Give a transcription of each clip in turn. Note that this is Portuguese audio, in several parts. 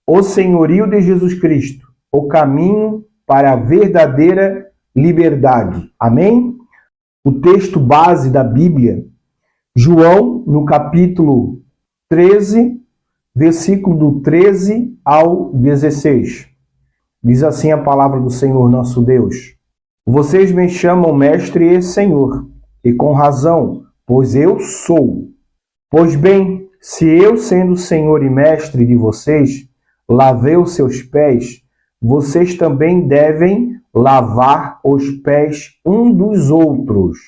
o senhorio de Jesus Cristo, o caminho para a verdadeira liberdade. Amém? O texto base da Bíblia, João, no capítulo 13, versículo do 13 ao 16. Diz assim a palavra do Senhor nosso Deus: Vocês me chamam mestre e senhor, e com razão, pois eu sou. Pois bem, se eu, sendo senhor e mestre de vocês, lavei os seus pés, vocês também devem lavar os pés um dos outros.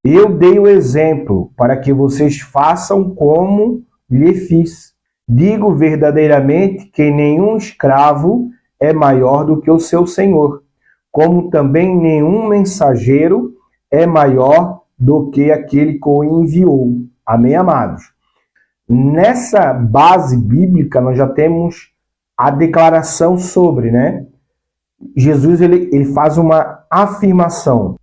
Eu dei o exemplo para que vocês façam como lhe fiz. Digo verdadeiramente que nenhum escravo é maior do que o seu senhor, como também nenhum mensageiro é maior do que aquele que o enviou. Amém, amados? Nessa base bíblica, nós já temos a declaração sobre, Jesus, ele faz uma afirmação.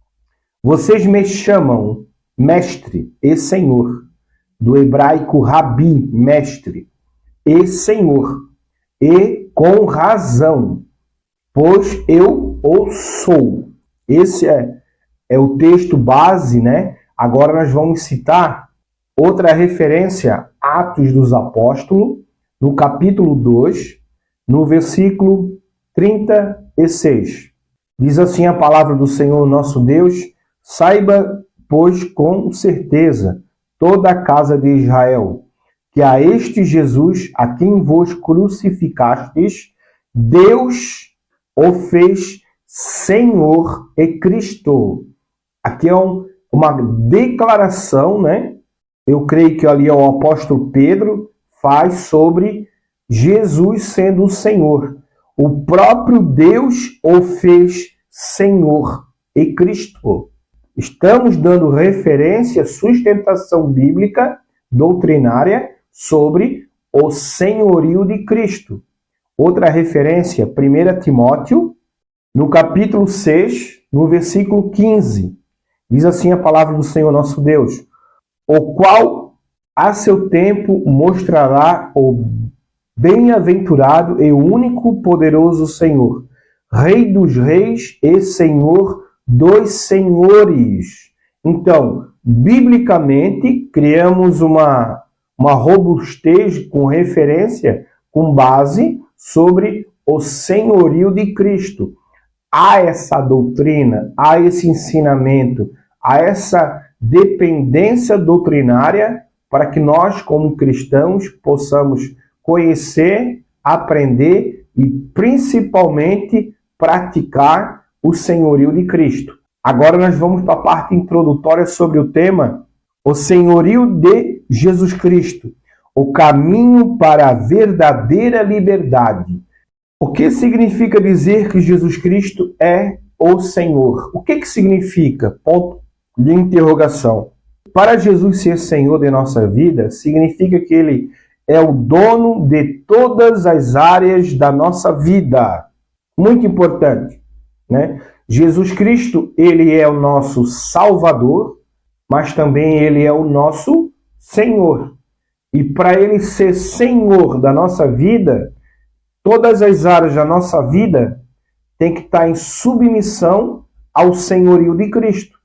Vocês me chamam mestre e senhor, do hebraico rabi, mestre, e senhor, e com razão, pois eu o sou. Esse é o texto base, Agora nós vamos citar outra referência, Atos dos Apóstolos, no capítulo 2, no versículo 36. Diz assim a palavra do Senhor nosso Deus: Saiba, pois, com certeza, toda a casa de Israel, que a este Jesus, a quem vos crucificastes, Deus o fez Senhor e Cristo. Aqui é uma declaração, Eu creio que ali o apóstolo Pedro faz sobre Jesus sendo o Senhor. O próprio Deus o fez Senhor e Cristo. Estamos dando referência, sustentação bíblica, doutrinária, sobre o senhorio de Cristo. Outra referência, 1 Timóteo, no capítulo 6, no versículo 15. Diz assim a palavra do Senhor nosso Deus: O qual a seu tempo mostrará o bem-aventurado e único poderoso Senhor, Rei dos reis e Senhor dos senhores. Então, biblicamente, criamos uma robustez com referência, com base sobre o senhorio de Cristo. Há essa doutrina, há esse ensinamento, há essa dependência doutrinária para que nós, como cristãos, possamos conhecer, aprender e, principalmente, praticar o senhorio de Cristo. Agora nós vamos para a parte introdutória sobre o tema o senhorio de Jesus Cristo, o caminho para a verdadeira liberdade. O que significa dizer que Jesus Cristo é o Senhor? O que significa? Ponto de interrogação. Para Jesus ser Senhor de nossa vida, significa que Ele é o dono de todas as áreas da nossa vida. Muito importante, Jesus Cristo, Ele é o nosso Salvador, mas também Ele é o nosso Senhor. E para Ele ser Senhor da nossa vida, todas as áreas da nossa vida têm que estar em submissão ao senhorio de Cristo.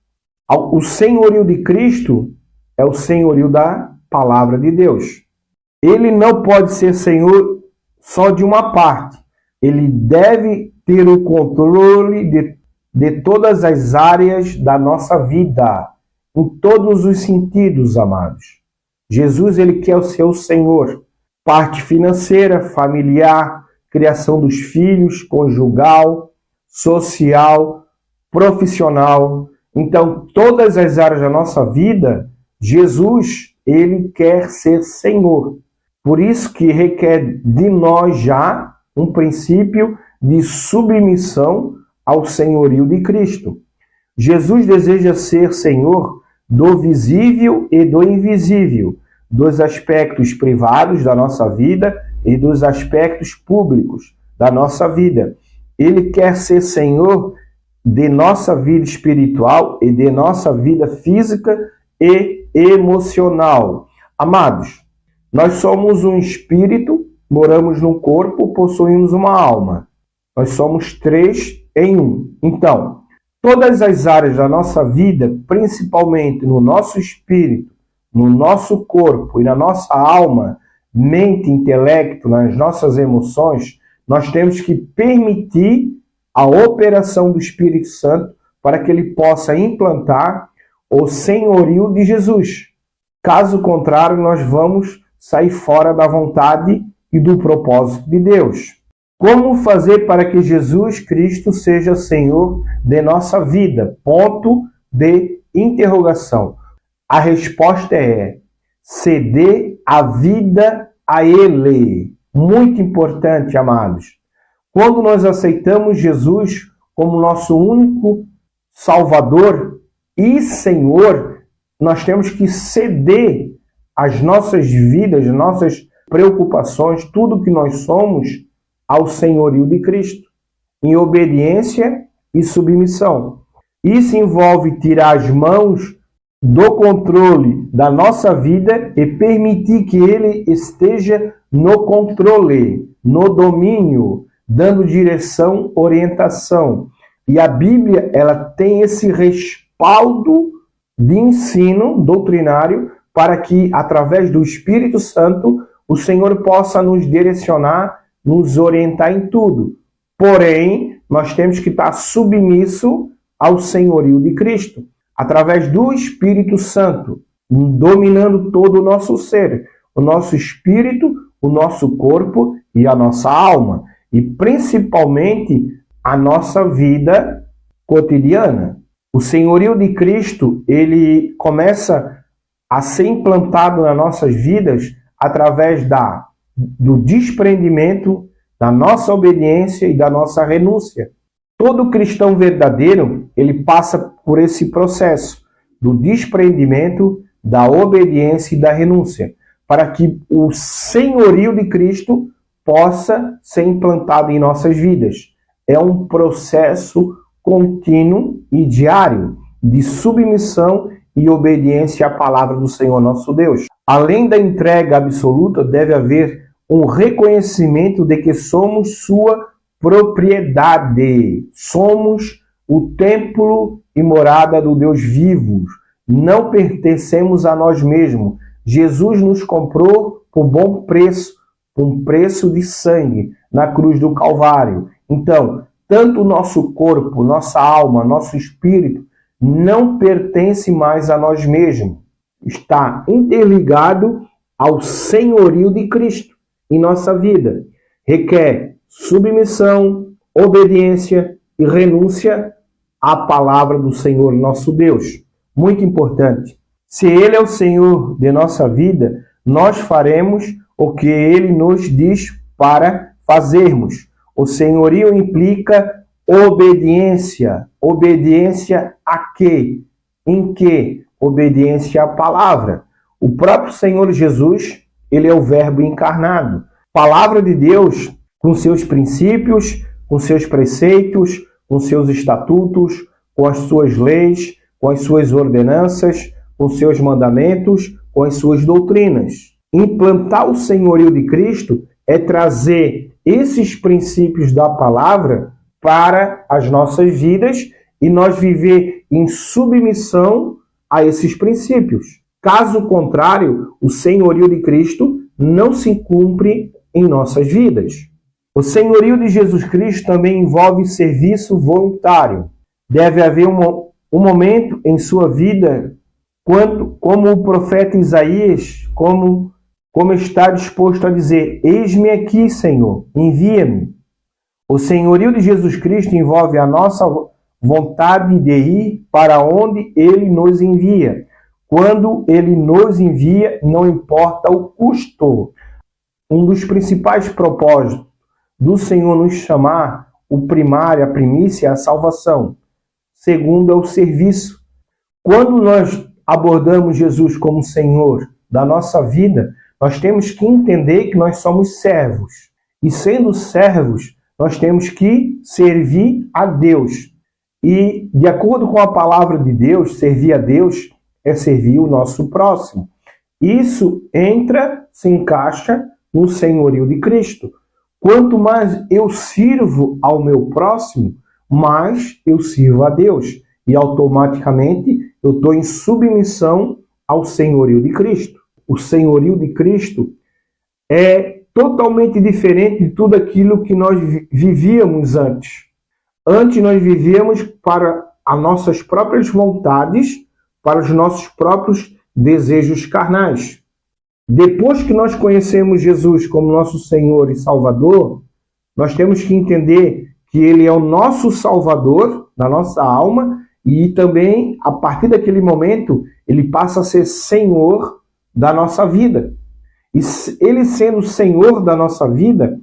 O senhorio de Cristo é o senhorio da palavra de Deus. Ele não pode ser Senhor só de uma parte. Ele deve ter o controle de todas as áreas da nossa vida, em todos os sentidos, amados. Jesus, Ele quer ser o Senhor. Parte financeira, familiar, criação dos filhos, conjugal, social, profissional. Então, todas as áreas da nossa vida, Jesus, Ele quer ser Senhor. Por isso que requer de nós já um princípio de submissão ao senhorio de Cristo. Jesus deseja ser Senhor do visível e do invisível, dos aspectos privados da nossa vida e dos aspectos públicos da nossa vida. Ele quer ser Senhor de nossa vida espiritual e de nossa vida física e emocional. Amados, nós somos um espírito moramos num corpo, possuímos uma alma. Nós somos três em um. Então, todas as áreas da nossa vida, principalmente no nosso espírito, no nosso corpo e na nossa alma, mente, intelecto, nas nossas emoções, nós temos que permitir a operação do Espírito Santo para que ele possa implantar o senhorio de Jesus. Caso contrário, nós vamos sair fora da vontade e do propósito de Deus. Como fazer para que Jesus Cristo seja Senhor de nossa vida? Ponto de interrogação. A resposta é ceder a vida a Ele. Muito importante, amados. Quando nós aceitamos Jesus como nosso único Salvador e Senhor, nós temos que ceder as nossas vidas, nossas preocupações, tudo que nós somos, ao senhorio de Cristo, em obediência e submissão. Isso envolve tirar as mãos do controle da nossa vida e permitir que Ele esteja no controle, no domínio, dando direção, orientação. E a Bíblia, ela tem esse respaldo de ensino doutrinário para que, através do Espírito Santo, o Senhor possa nos direcionar, nos orientar em tudo. Porém, nós temos que estar submisso ao senhorio de Cristo, através do Espírito Santo, dominando todo o nosso ser, o nosso espírito, o nosso corpo e a nossa alma, e principalmente a nossa vida cotidiana. O senhorio de Cristo, ele começa a ser implantado nas nossas vidas através do desprendimento, da nossa obediência e da nossa renúncia. Todo cristão verdadeiro, ele passa por esse processo do desprendimento, da obediência e da renúncia, para que o senhorio de Cristo possa ser implantado em nossas vidas. É um processo contínuo e diário de submissão e obediência à palavra do Senhor nosso Deus. Além da entrega absoluta, deve haver um reconhecimento de que somos sua propriedade. Somos o templo e morada do Deus vivo. Não pertencemos a nós mesmos. Jesus nos comprou por bom preço, um preço de sangue na cruz do Calvário. Então, tanto o nosso corpo, nossa alma, nosso espírito não pertence mais a nós mesmos. Está interligado ao senhorio de Cristo em nossa vida. Requer submissão, obediência e renúncia à palavra do Senhor nosso Deus. Muito importante. Se Ele é o Senhor de nossa vida, nós faremos o que Ele nos diz para fazermos. O senhorio implica obediência. Obediência a quê? Em quê? Obediência à palavra. O próprio Senhor Jesus, Ele é o Verbo encarnado. Palavra de Deus, com seus princípios, com seus preceitos, com seus estatutos, com as suas leis, com as suas ordenanças, com seus mandamentos, com as suas doutrinas. Implantar o senhorio de Cristo é trazer esses princípios da palavra para as nossas vidas e nós viver em submissão a esses princípios. Caso contrário, o senhorio de Cristo não se cumpre em nossas vidas. O senhorio de Jesus Cristo também envolve serviço voluntário. Deve haver um momento em sua vida, como o profeta Isaías, como está disposto a dizer: eis-me aqui, Senhor, envia-me. O senhorio de Jesus Cristo envolve a nossa vontade de ir para onde Ele nos envia. Quando Ele nos envia, não importa o custo. Um dos principais propósitos do Senhor nos chamar, o primário, a primícia, é a salvação. Segundo é o serviço. Quando nós abordamos Jesus como Senhor da nossa vida, nós temos que entender que nós somos servos. E sendo servos, nós temos que servir a Deus. E, de acordo com a palavra de Deus, servir a Deus é servir o nosso próximo. Isso se encaixa no senhorio de Cristo. Quanto mais eu sirvo ao meu próximo, mais eu sirvo a Deus. E automaticamente eu estou em submissão ao senhorio de Cristo. O senhorio de Cristo é totalmente diferente de tudo aquilo que nós vivíamos antes. Antes nós vivíamos para as nossas próprias vontades, para os nossos próprios desejos carnais. Depois que nós conhecemos Jesus como nosso Senhor e Salvador, nós temos que entender que Ele é o nosso Salvador da nossa alma e também, a partir daquele momento, Ele passa a ser Senhor da nossa vida. E Ele sendo Senhor da nossa vida,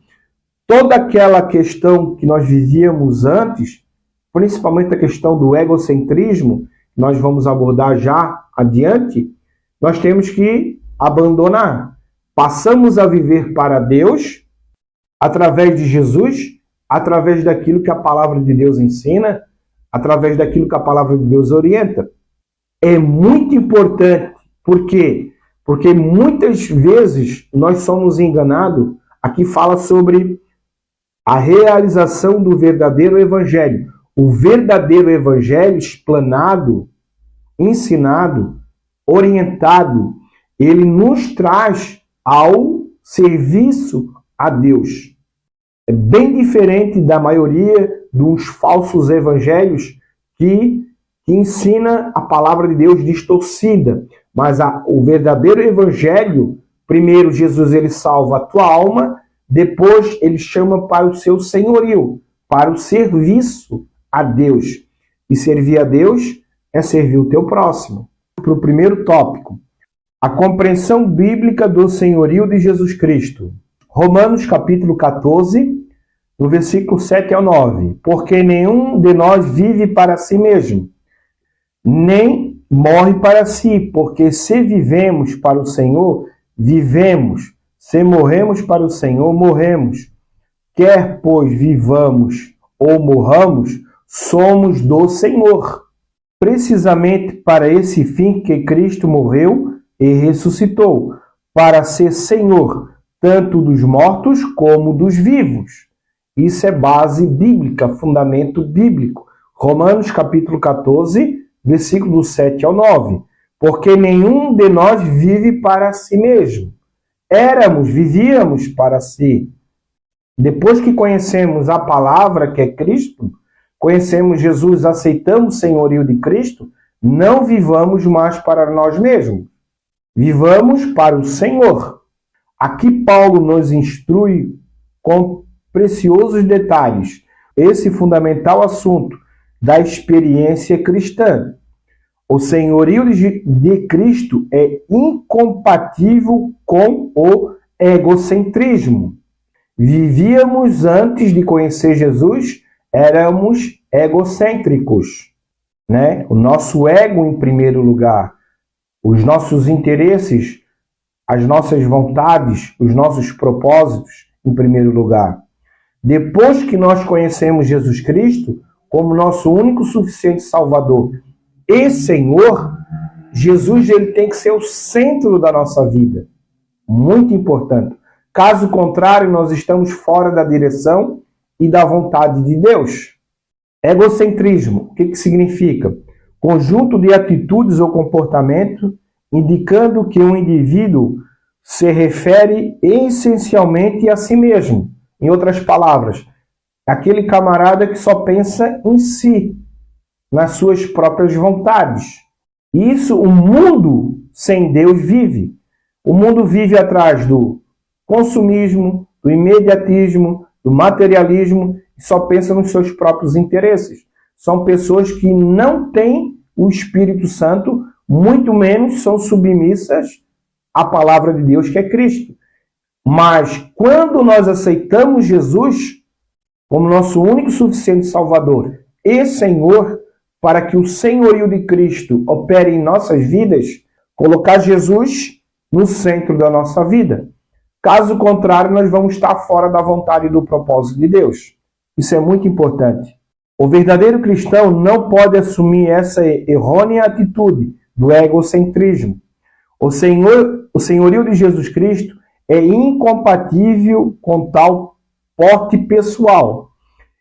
toda aquela questão que nós vivíamos antes, principalmente a questão do egocentrismo, que nós vamos abordar já adiante, nós temos que abandonar. Passamos a viver para Deus, através de Jesus, através daquilo que a palavra de Deus ensina, através daquilo que a palavra de Deus orienta. É muito importante. Por quê? Porque muitas vezes nós somos enganados. Aqui fala sobre a realização do verdadeiro evangelho. O verdadeiro evangelho explanado, ensinado, orientado, ele nos traz ao serviço a Deus. É bem diferente da maioria dos falsos evangelhos que ensina a palavra de Deus distorcida. Mas o verdadeiro evangelho, primeiro Jesus ele salva a tua alma, depois ele chama para o seu senhorio, para o serviço a Deus. E servir a Deus é servir o teu próximo. Para o primeiro tópico, a compreensão bíblica do senhorio de Jesus Cristo. Romanos capítulo 14, no versículo 7 ao 9. Porque nenhum de nós vive para si mesmo, nem morre para si, porque se vivemos para o Senhor, vivemos. Se morremos para o Senhor, morremos. Quer, pois, vivamos ou morramos, somos do Senhor. Precisamente para esse fim que Cristo morreu e ressuscitou, para ser Senhor, tanto dos mortos como dos vivos. Isso é base bíblica, fundamento bíblico. Romanos capítulo 14, versículo 7 ao 9. Porque nenhum de nós vive para si mesmo. Vivíamos para si. Depois que conhecemos a palavra que é Cristo, conhecemos Jesus, aceitamos o senhorio de Cristo, não vivamos mais para nós mesmos. Vivamos para o Senhor. Aqui Paulo nos instrui com preciosos detalhes esse fundamental assunto da experiência cristã. O senhorio de Cristo é incompatível com o egocentrismo. Vivíamos antes de conhecer Jesus, éramos egocêntricos, né? O nosso ego em primeiro lugar, os nossos interesses, as nossas vontades, os nossos propósitos em primeiro lugar. Depois que nós conhecemos Jesus Cristo como nosso único suficiente Salvador e Senhor, Jesus ele tem que ser o centro da nossa vida. Muito importante. Caso contrário, nós estamos fora da direção e da vontade de Deus. Egocentrismo, o que significa? Conjunto de atitudes ou comportamento indicando que um indivíduo se refere essencialmente a si mesmo. Em outras palavras, aquele camarada que só pensa em si, nas suas próprias vontades. Isso o mundo sem Deus vive. O mundo vive atrás do consumismo, do imediatismo, do materialismo e só pensa nos seus próprios interesses. São pessoas que não têm o Espírito Santo, muito menos são submissas à palavra de Deus que é Cristo. Mas quando nós aceitamos Jesus como nosso único suficiente Salvador e Senhor, para que o senhorio de Cristo opere em nossas vidas, colocar Jesus no centro da nossa vida. Caso contrário, nós vamos estar fora da vontade e do propósito de Deus. Isso é muito importante. O verdadeiro cristão não pode assumir essa errônea atitude do egocentrismo. O senhorio de Jesus Cristo é incompatível com tal porte pessoal.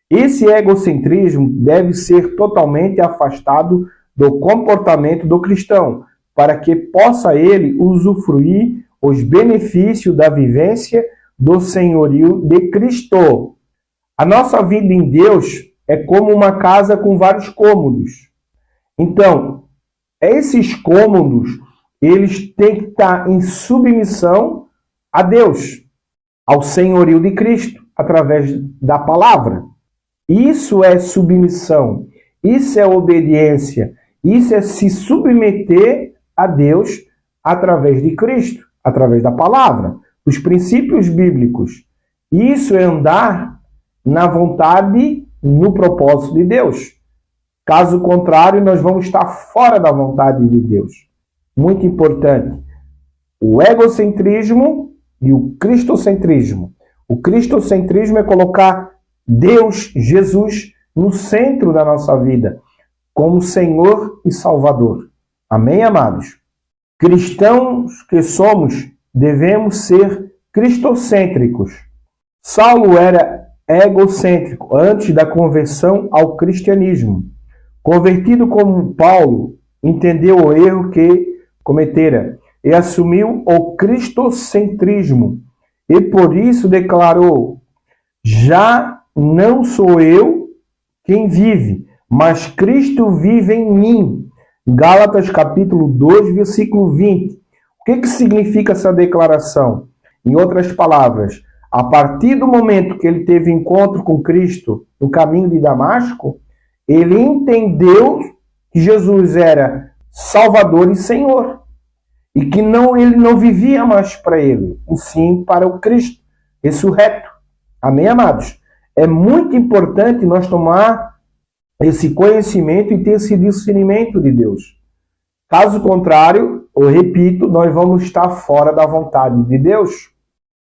Esse egocentrismo deve ser totalmente afastado do comportamento do cristão, para que possa ele usufruir os benefícios da vivência do senhorio de Cristo. A nossa vida em Deus é como uma casa com vários cômodos. Então, esses cômodos, eles têm que estar em submissão a Deus, ao senhorio de Cristo, através da palavra. Isso é submissão, isso é obediência, isso é se submeter a Deus através de Cristo, através da palavra, dos princípios bíblicos. Isso é andar na vontade, no propósito de Deus. Caso contrário, nós vamos estar fora da vontade de Deus. Muito importante. O egocentrismo e o cristocentrismo. O cristocentrismo é colocar Deus, Jesus, no centro da nossa vida, como Senhor e Salvador. Amém, amados? Cristãos que somos, devemos ser cristocêntricos. Saulo era egocêntrico antes da conversão ao cristianismo. Convertido como Paulo, entendeu o erro que cometera e assumiu o cristocentrismo. E por isso declarou: já não sou eu quem vive, mas Cristo vive em mim. Gálatas capítulo 2, versículo 20. O que significa essa declaração? Em outras palavras, a partir do momento que ele teve encontro com Cristo no caminho de Damasco, ele entendeu que Jesus era Salvador e Senhor. E que ele não vivia mais para ele, e sim para o Cristo ressurreto. Amém, amados? É muito importante nós tomar esse conhecimento e ter esse discernimento de Deus. Caso contrário, eu repito, nós vamos estar fora da vontade de Deus.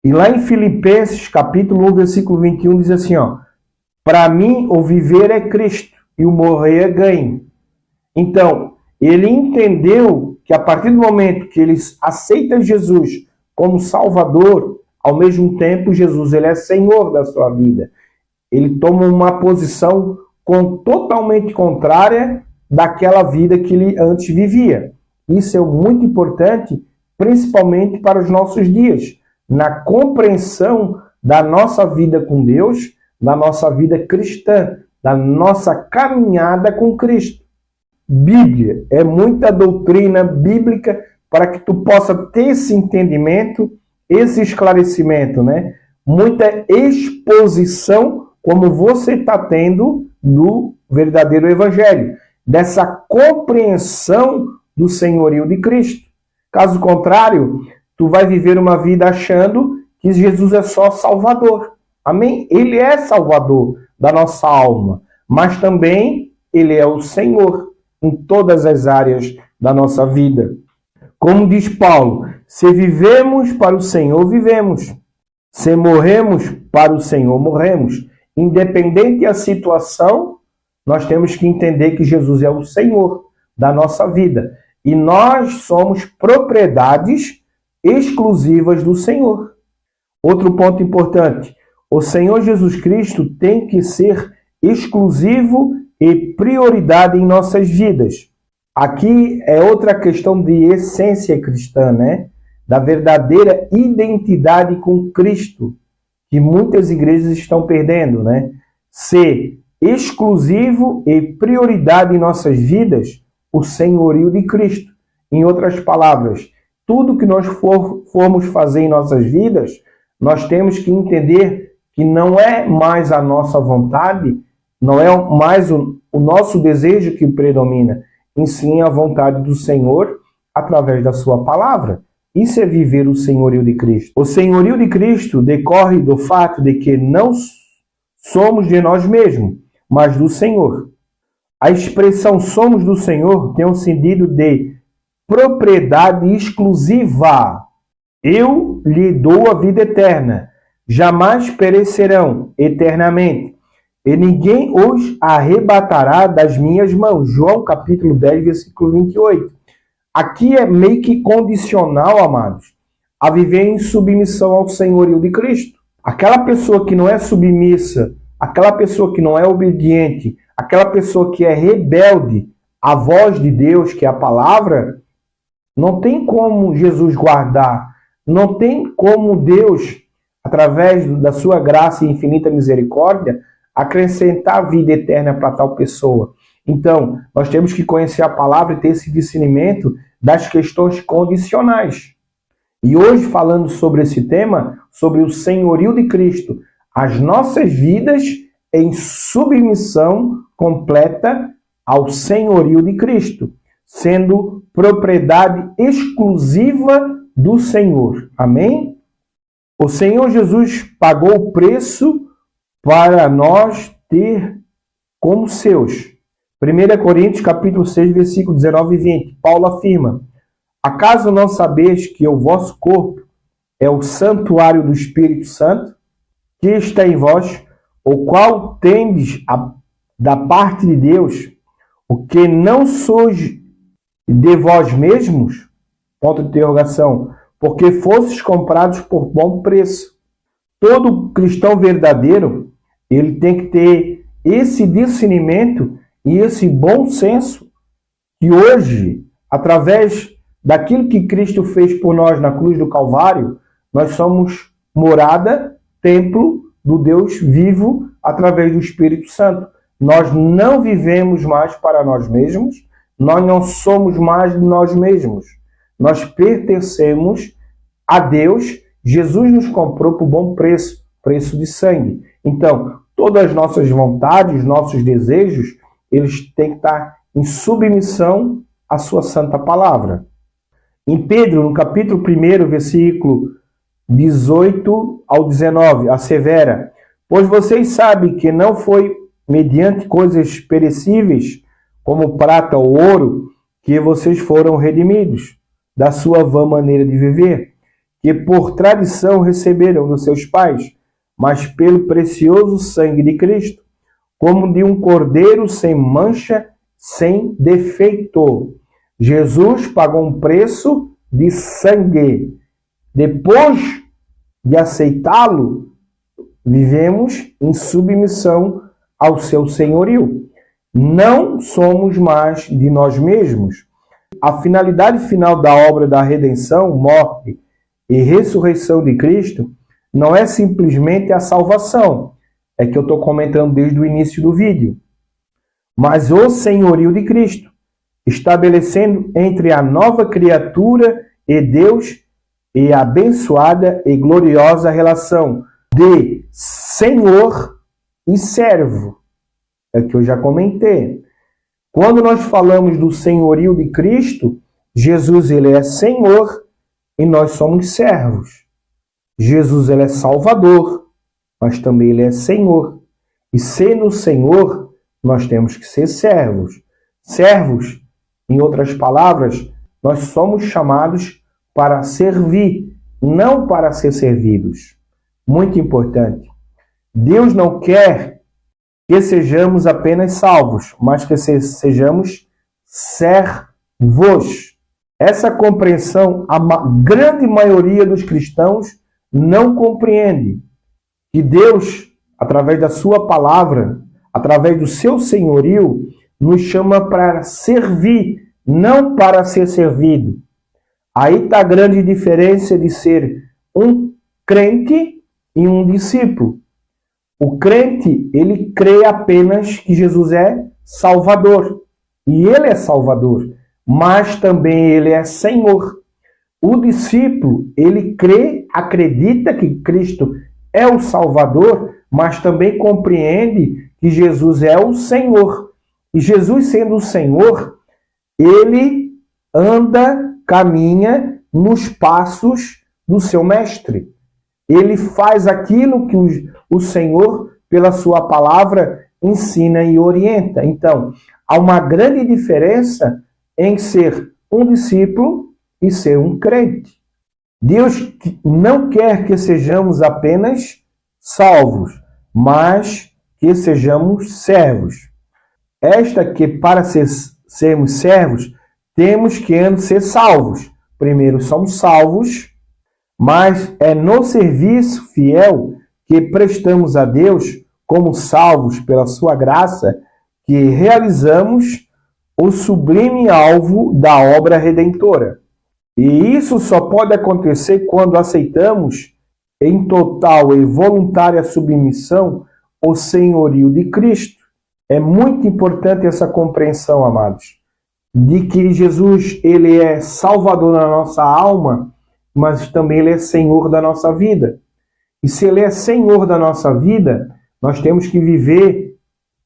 E lá em Filipenses, capítulo 1, versículo 21, diz assim, para mim, o viver é Cristo e o morrer é ganho. Então, ele entendeu que a partir do momento que ele aceita Jesus como Salvador, ao mesmo tempo, Jesus ele é Senhor da sua vida. Ele toma uma posição totalmente contrária daquela vida que ele antes vivia. Isso é muito importante, principalmente para os nossos dias, na compreensão da nossa vida com Deus, da nossa vida cristã, da nossa caminhada com Cristo. Bíblia, é muita doutrina bíblica para que tu possa ter esse entendimento, esse esclarecimento, né? Muita exposição, como você está tendo do verdadeiro evangelho, dessa compreensão do senhorio de Cristo. Caso contrário, tu vai viver uma vida achando que Jesus é só Salvador. Amém? Ele é Salvador da nossa alma, mas também ele é o Senhor em todas as áreas da nossa vida. Como diz Paulo, se vivemos para o Senhor, vivemos. Se morremos para o Senhor, morremos. Independente da situação, nós temos que entender que Jesus é o Senhor da nossa vida. E nós somos propriedades exclusivas do Senhor. Outro ponto importante, o Senhor Jesus Cristo tem que ser exclusivo e prioridade em nossas vidas. Aqui é outra questão de essência cristã, né? Da verdadeira identidade com Cristo, que muitas igrejas estão perdendo, né? Ser exclusivo e prioridade em nossas vidas, o senhorio de Cristo. Em outras palavras, tudo que nós formos fazer em nossas vidas, nós temos que entender que não é mais a nossa vontade, não é mais o nosso desejo que predomina, e sim a vontade do Senhor através da sua palavra. Isso é viver o senhorio de Cristo. O senhorio de Cristo decorre do fato de que não somos de nós mesmos, mas do Senhor. A expressão somos do Senhor tem um sentido de propriedade exclusiva. Eu lhe dou a vida eterna, jamais perecerão eternamente, e ninguém os arrebatará das minhas mãos. João capítulo 10, versículo 28. Aqui é meio que condicional, amados, a viver em submissão ao senhorio de Cristo. Aquela pessoa que não é submissa, aquela pessoa que não é obediente, aquela pessoa que é rebelde à voz de Deus, que é a palavra, não tem como Jesus guardar, não tem como Deus, através da sua graça e infinita misericórdia, acrescentar vida eterna para tal pessoa. Então, nós temos que conhecer a palavra e ter esse discernimento das questões condicionais. E hoje, falando sobre esse tema, sobre o senhorio de Cristo, as nossas vidas em submissão completa ao senhorio de Cristo, sendo propriedade exclusiva do Senhor. Amém? O Senhor Jesus pagou o preço para nós ter como seus. 1 Coríntios capítulo 6, versículo 19 e 20. Paulo afirma: acaso não sabeis que o vosso corpo é o santuário do Espírito Santo, que está em vós, o qual tendes da parte de Deus, o que não sois de vós mesmos? Ponto de interrogação. Porque fostes comprados por bom preço. Todo cristão verdadeiro, ele tem que ter esse discernimento e esse bom senso que hoje, através daquilo que Cristo fez por nós na cruz do Calvário, nós somos morada, templo do Deus vivo através do Espírito Santo. Nós não vivemos mais para nós mesmos, nós não somos mais de nós mesmos. Nós pertencemos a Deus. Jesus nos comprou por bom preço, preço de sangue. Então, todas as nossas vontades, nossos desejos, eles têm que estar em submissão à sua santa palavra. Em Pedro, no capítulo 1, versículo 18 ao 19, assevera: pois vocês sabem que não foi mediante coisas perecíveis, como prata ou ouro, que vocês foram redimidos da sua vã maneira de viver, que por tradição receberam dos seus pais, mas pelo precioso sangue de Cristo, como de um cordeiro sem mancha, sem defeito. Jesus pagou um preço de sangue. Depois de aceitá-lo, vivemos em submissão ao seu senhorio. Não somos mais de nós mesmos. A finalidade final da obra da redenção, morte e ressurreição de Cristo não é simplesmente a salvação, é que eu estou comentando desde o início do vídeo, mas o senhorio de Cristo, estabelecendo entre a nova criatura e Deus e a abençoada e gloriosa relação de Senhor e servo. É que eu já comentei. Quando nós falamos do senhorio de Cristo, Jesus ele é Senhor e nós somos servos. Jesus ele é Salvador, mas também ele é Senhor. E sendo Senhor, nós temos que ser servos. Servos, em outras palavras, nós somos chamados para servir, não para ser servidos. Muito importante. Deus não quer que sejamos apenas salvos, mas que sejamos servos. Essa compreensão, a grande maioria dos cristãos não compreende. Que Deus, através da sua palavra, através do seu senhorio, nos chama para servir, não para ser servido. Aí está a grande diferença de ser um crente e um discípulo. O crente, ele crê apenas que Jesus é Salvador. E ele é Salvador, mas também ele é Senhor. O discípulo, ele crê, acredita que Cristo é o Salvador, mas também compreende que Jesus é o Senhor. E Jesus sendo o Senhor, ele anda, caminha nos passos do seu mestre. Ele faz aquilo que o Senhor, pela sua palavra, ensina e orienta. Então, há uma grande diferença em ser um discípulo e ser um crente. Deus não quer que sejamos apenas salvos, mas que sejamos servos. Esta que para sermos servos, temos que antes ser salvos. Primeiro somos salvos, mas é no serviço fiel que prestamos a Deus, como salvos pela sua graça, que realizamos o sublime alvo da obra redentora. E isso só pode acontecer quando aceitamos, em total e voluntária submissão, o senhorio de Cristo. É muito importante essa compreensão, amados, de que Jesus, ele é salvador da nossa alma, mas também ele é senhor da nossa vida. E se ele é senhor da nossa vida, nós temos que viver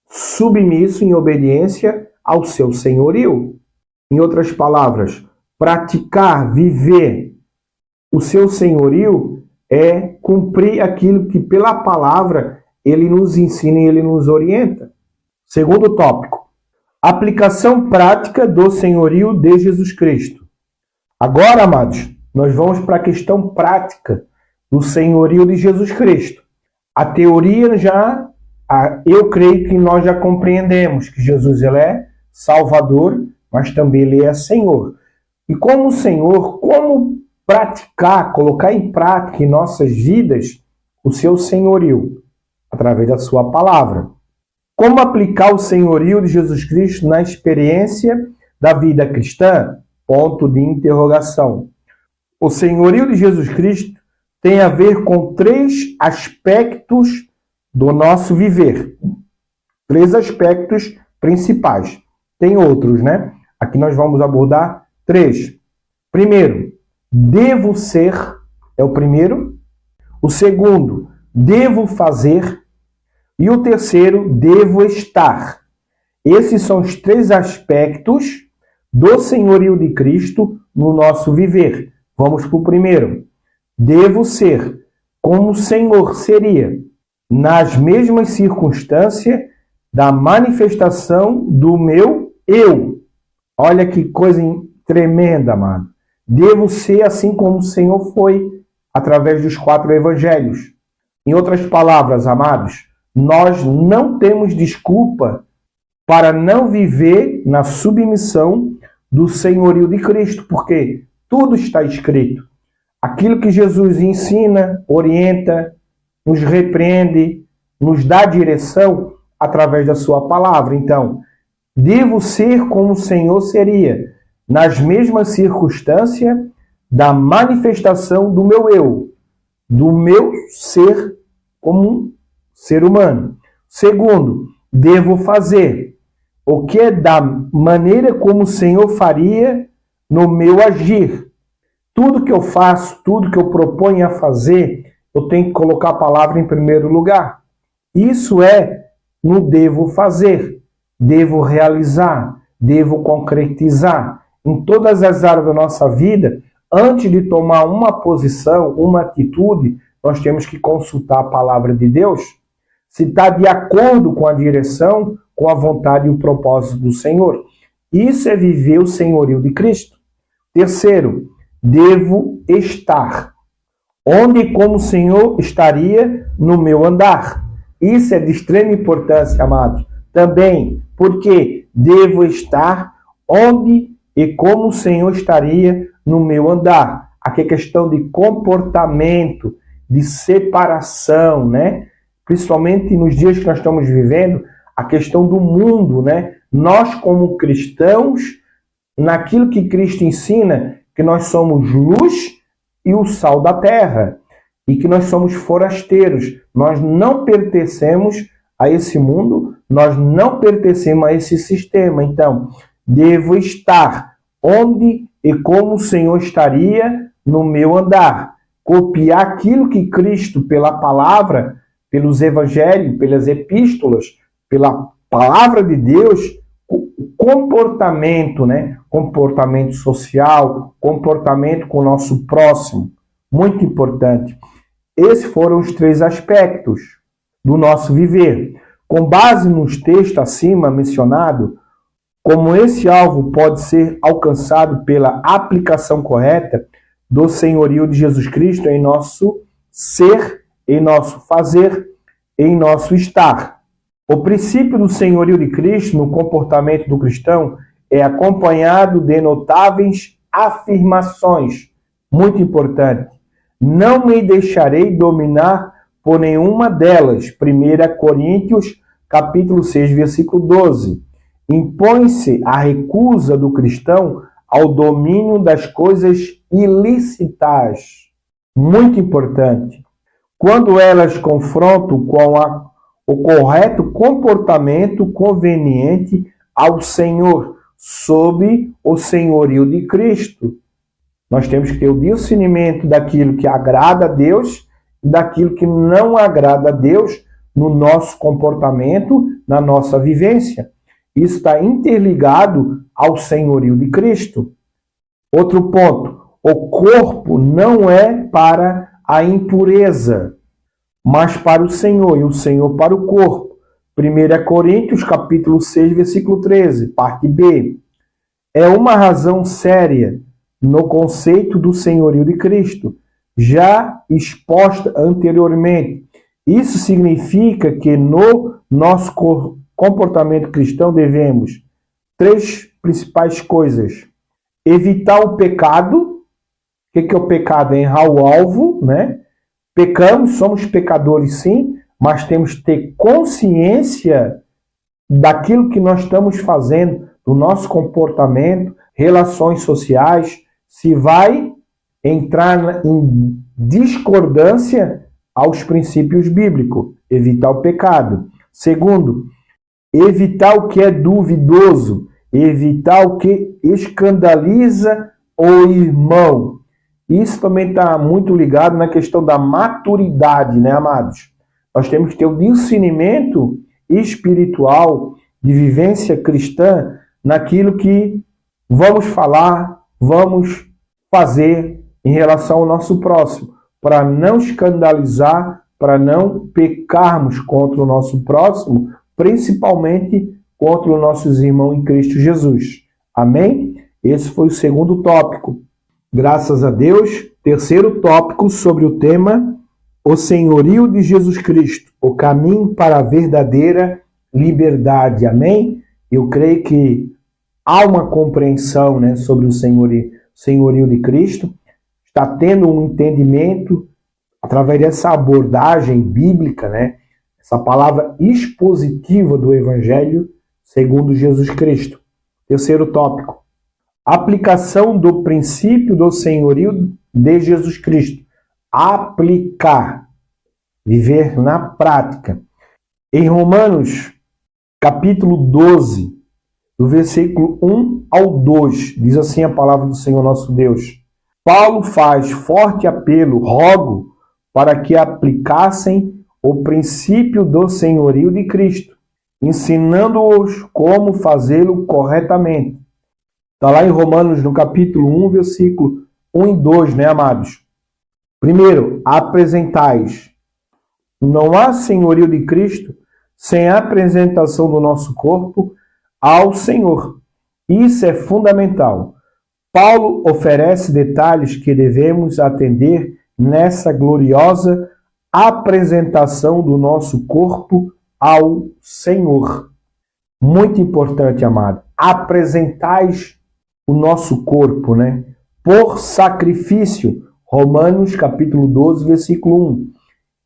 submisso em obediência ao seu senhorio. Em outras palavras, praticar, viver o seu senhorio é cumprir aquilo que pela palavra ele nos ensina e ele nos orienta. Segundo tópico, aplicação prática do senhorio de Jesus Cristo. Agora, amados, nós vamos para a questão prática do senhorio de Jesus Cristo. A teoria eu creio que nós já compreendemos que Jesus ele é Salvador, mas também ele é Senhor. E como Senhor, como praticar, colocar em prática em nossas vidas o seu senhorio, através da sua palavra. Como aplicar o senhorio de Jesus Cristo na experiência da vida cristã? Ponto de interrogação. O senhorio de Jesus Cristo tem a ver com 3 aspectos do nosso viver. 3 aspectos principais. Tem outros, né? Aqui nós vamos abordar 3. Primeiro, devo ser, é o primeiro. O segundo, devo fazer. E o terceiro, devo estar. Esses são os 3 aspectos do senhorio de Cristo no nosso viver. Vamos para o primeiro. Devo ser, como o Senhor seria, nas mesmas circunstâncias da manifestação do meu eu. Olha que coisa tremenda, amado. Devo ser assim como o Senhor foi, através dos 4 evangelhos. Em outras palavras, amados, nós não temos desculpa para não viver na submissão do senhorio de Cristo, porque tudo está escrito. Aquilo que Jesus ensina, orienta, nos repreende, nos dá direção através da sua palavra. Então, devo ser como o Senhor seria, nas mesmas circunstâncias da manifestação do meu eu, do meu ser como um ser humano. Segundo, devo fazer o que é da maneira como o Senhor faria no meu agir. Tudo que eu faço, tudo que eu proponho a fazer, eu tenho que colocar a palavra em primeiro lugar. Isso é no devo fazer, devo realizar, devo concretizar. Em todas as áreas da nossa vida, antes de tomar uma posição, uma atitude, nós temos que consultar a palavra de Deus, se está de acordo com a direção, com a vontade e o propósito do Senhor. Isso é viver o senhorio de Cristo. Terceiro, devo estar. Onde e como o Senhor estaria no meu andar. Isso é de extrema importância, amados. Também, porque devo estar onde e como o Senhor estaria no meu andar. Aqui é questão de comportamento, de separação, né? Principalmente nos dias que nós estamos vivendo, a questão do mundo, né? Nós, como cristãos, naquilo que Cristo ensina, que nós somos luz e o sal da terra, e que nós somos forasteiros. Nós não pertencemos a esse mundo, nós não pertencemos a esse sistema. Então, devo estar onde e como o Senhor estaria no meu andar. Copiar aquilo que Cristo, pela palavra, pelos evangelhos, pelas epístolas, pela palavra de Deus, comportamento, né? Comportamento social, comportamento com o nosso próximo. Muito importante. Esses foram os 3 aspectos do nosso viver. Com base nos textos acima mencionados, como esse alvo pode ser alcançado pela aplicação correta do senhorio de Jesus Cristo em nosso ser, em nosso fazer, em nosso estar. O princípio do senhorio de Cristo no comportamento do cristão é acompanhado de notáveis afirmações. Muito importante. Não me deixarei dominar por nenhuma delas. 1 Coríntios, capítulo 6, versículo 12. Impõe-se a recusa do cristão ao domínio das coisas ilícitas. Muito importante. Quando elas confrontam com o correto comportamento conveniente ao Senhor, sob o senhorio de Cristo. Nós temos que ter o discernimento daquilo que agrada a Deus e daquilo que não agrada a Deus no nosso comportamento, na nossa vivência. Isso está interligado ao senhorio de Cristo. Outro ponto, o corpo não é para a impureza, mas para o Senhor, e o Senhor para o corpo. 1 Coríntios, capítulo 6, versículo 13, parte B. É uma razão séria no conceito do senhorio de Cristo, já exposta anteriormente. Isso significa que no nosso comportamento cristão devemos três principais coisas. Evitar o pecado. O que é o pecado? É errar o alvo, né? Pecamos, somos pecadores sim, mas temos que ter consciência daquilo que nós estamos fazendo, do nosso comportamento, relações sociais, se vai entrar em discordância aos princípios bíblicos. Evitar o pecado. Segundo, evitar o que é duvidoso, evitar o que escandaliza o irmão. Isso também está muito ligado na questão da maturidade, né, amados? Nós temos que ter o discernimento espiritual de vivência cristã naquilo que vamos falar, vamos fazer em relação ao nosso próximo, para não escandalizar, para não pecarmos contra o nosso próximo, principalmente contra os nossos irmãos em Cristo Jesus. Amém? Esse foi o segundo tópico. Graças a Deus. Terceiro tópico sobre o tema o senhorio de Jesus Cristo, o caminho para a verdadeira liberdade. Amém? Eu creio que há uma compreensão, né, sobre o senhorio de Cristo. Está tendo um entendimento através dessa abordagem bíblica, né? Essa palavra expositiva do Evangelho segundo Jesus Cristo. Terceiro tópico. Aplicação do princípio do senhorio de Jesus Cristo. Aplicar. Viver na prática. Em Romanos, capítulo 12, do versículo 1 ao 2, diz assim a palavra do Senhor nosso Deus. Paulo faz forte apelo, rogo, para que aplicassem o princípio do senhorio de Cristo, ensinando-os como fazê-lo corretamente. Está lá em Romanos, no capítulo 1, versículo 1 e 2, né, amados? Primeiro, apresentais. Não há senhorio de Cristo sem a apresentação do nosso corpo ao Senhor. Isso é fundamental. Paulo oferece detalhes que devemos atender nessa gloriosa apresentação do nosso corpo ao Senhor. Muito importante, amado. Apresentais o nosso corpo, né? Por sacrifício. Romanos, capítulo 12, versículo 1.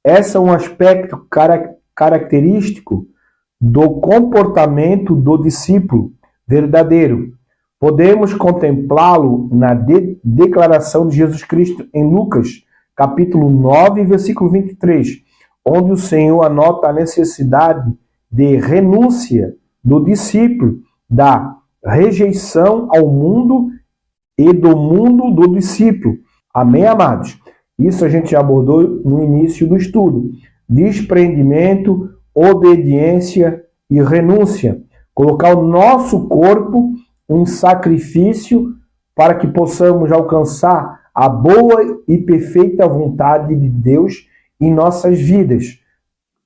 Esse é um aspecto característico do comportamento do discípulo verdadeiro. Podemos contemplá-lo na declaração de Jesus Cristo em Lucas, capítulo 9, versículo 23, onde o Senhor anota a necessidade de renúncia do discípulo, da rejeição ao mundo e do mundo do discípulo. Amém, amados? Isso a gente já abordou no início do estudo. Desprendimento, obediência e renúncia. Colocar o nosso corpo em sacrifício para que possamos alcançar a boa e perfeita vontade de Deus em nossas vidas.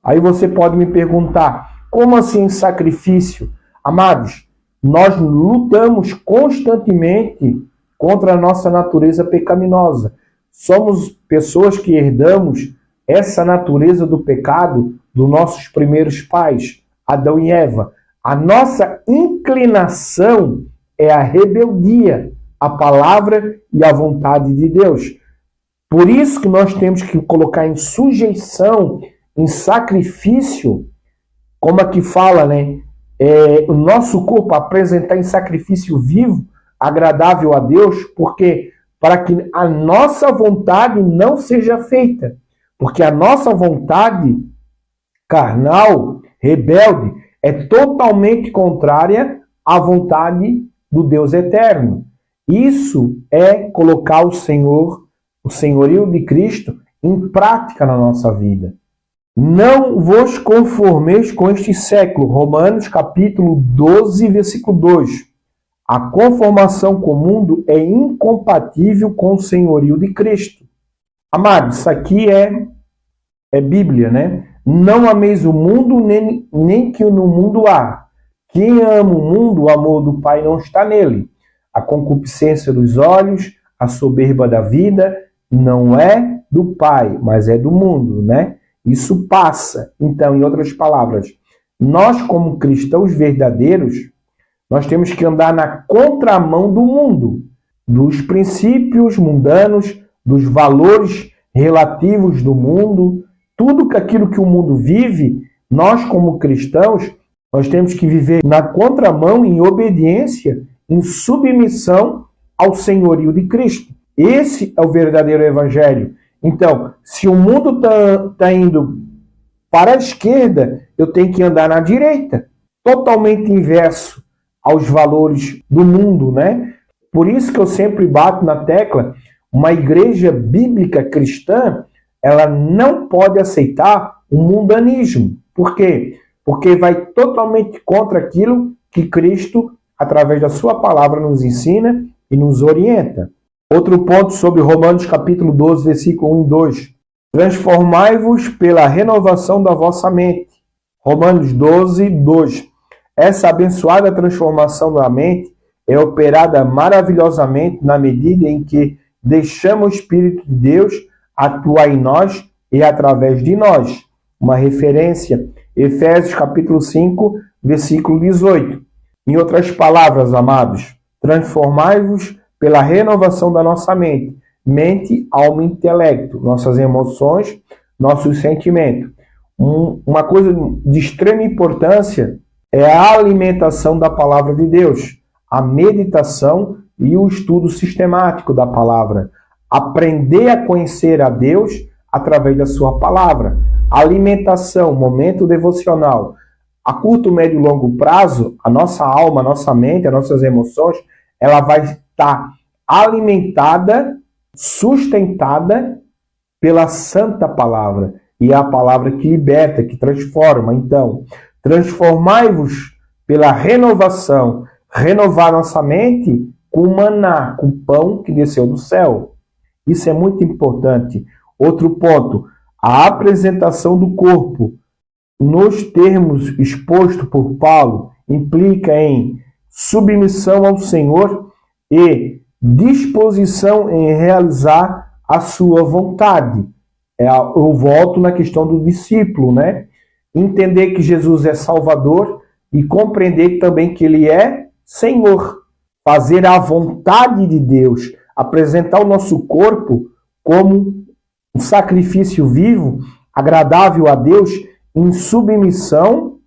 Aí você pode me perguntar, como assim sacrifício? Amados, nós lutamos constantemente contra a nossa natureza pecaminosa. Somos pessoas que herdamos essa natureza do pecado dos nossos primeiros pais, Adão e Eva. A nossa inclinação é a rebeldia à palavra e à vontade de Deus. Por isso que nós temos que colocar em sujeição, em sacrifício, como aqui fala, né? O nosso corpo apresentar em sacrifício vivo, agradável a Deus, porque para que a nossa vontade não seja feita. Porque a nossa vontade carnal, rebelde, é totalmente contrária à vontade do Deus eterno. Isso é colocar o senhorio de Cristo em prática na nossa vida. Não vos conformeis com este século. Romanos capítulo 12, versículo 2. A conformação com o mundo é incompatível com o senhorio de Cristo. Amados, isso aqui é Bíblia, né? Não ameis o mundo, nem que no mundo há. Quem ama o mundo, o amor do Pai não está nele. A concupiscência dos olhos, a soberba da vida, não é do Pai, mas é do mundo, né? Isso passa. Então, em outras palavras, nós como cristãos verdadeiros, nós temos que andar na contramão do mundo, dos princípios mundanos, dos valores relativos do mundo, tudo aquilo que o mundo vive, nós como cristãos, nós temos que viver na contramão, em obediência, em submissão ao senhorio de Cristo. Esse é o verdadeiro evangelho. Então, se o mundo está indo para a esquerda, eu tenho que andar na direita. Totalmente inverso aos valores do mundo, né? Por isso que eu sempre bato na tecla, uma igreja bíblica cristã, ela não pode aceitar o mundanismo. Por quê? Porque vai totalmente contra aquilo que Cristo, através da sua palavra, nos ensina e nos orienta. Outro ponto sobre Romanos capítulo 12, versículo 1 e 2. Transformai-vos pela renovação da vossa mente. Romanos 12, 2. Essa abençoada transformação da mente é operada maravilhosamente na medida em que deixamos o Espírito de Deus atuar em nós e através de nós. Uma referência, Efésios capítulo 5, versículo 18. Em outras palavras, amados, transformai-vos pela renovação da nossa mente. Mente, alma e intelecto. Nossas emoções, nossos sentimentos. Uma coisa de extrema importância é a alimentação da palavra de Deus, a meditação e o estudo sistemático da palavra. Aprender a conhecer a Deus através da sua palavra. Alimentação, momento devocional. A curto, médio e longo prazo, a nossa alma, a nossa mente, as nossas emoções, ela vai estar alimentada, sustentada pela santa palavra. E é a palavra que liberta, que transforma. Então, transformai-vos pela renovação. Renovar nossa mente com o maná, com o pão que desceu do céu. Isso é muito importante. Outro ponto, a apresentação do corpo, nos termos expostos por Paulo, implica em submissão ao Senhor e disposição em realizar a sua vontade. Eu volto na questão do discípulo, né? Entender que Jesus é Salvador e compreender também que Ele é Senhor. Fazer a vontade de Deus, apresentar o nosso corpo como um sacrifício vivo, agradável a Deus, em submissão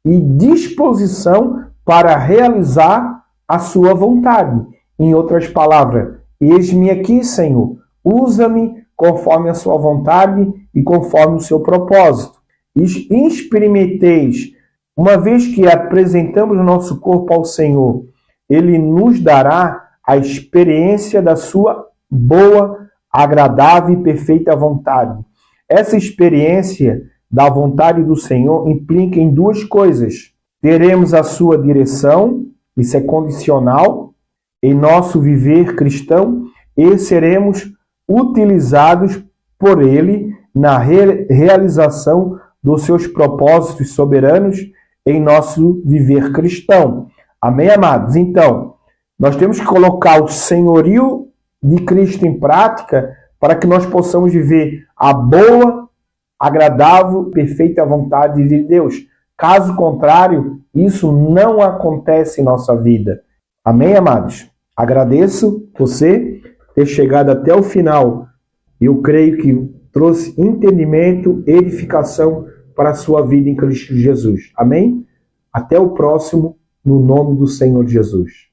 e disposição para realizar a sua vontade. Em outras palavras, eis-me aqui, Senhor, usa-me conforme a sua vontade e conforme o seu propósito. Experimenteis, uma vez que apresentamos o nosso corpo ao Senhor, Ele nos dará a experiência da sua boa, agradável e perfeita vontade. Essa experiência da vontade do Senhor implica em duas coisas. Teremos a sua direção, isso é condicional, em nosso viver cristão, e seremos utilizados por Ele na realização dos seus propósitos soberanos em nosso viver cristão. Amém, amados? Então, nós temos que colocar o senhorio de Cristo em prática para que nós possamos viver a boa, agradável, perfeita vontade de Deus. Caso contrário, isso não acontece em nossa vida. Amém, amados? Agradeço você ter chegado até o final Eu creio que trouxe entendimento, edificação para a sua vida em Cristo Jesus. Amém? Até o próximo, no nome do Senhor Jesus.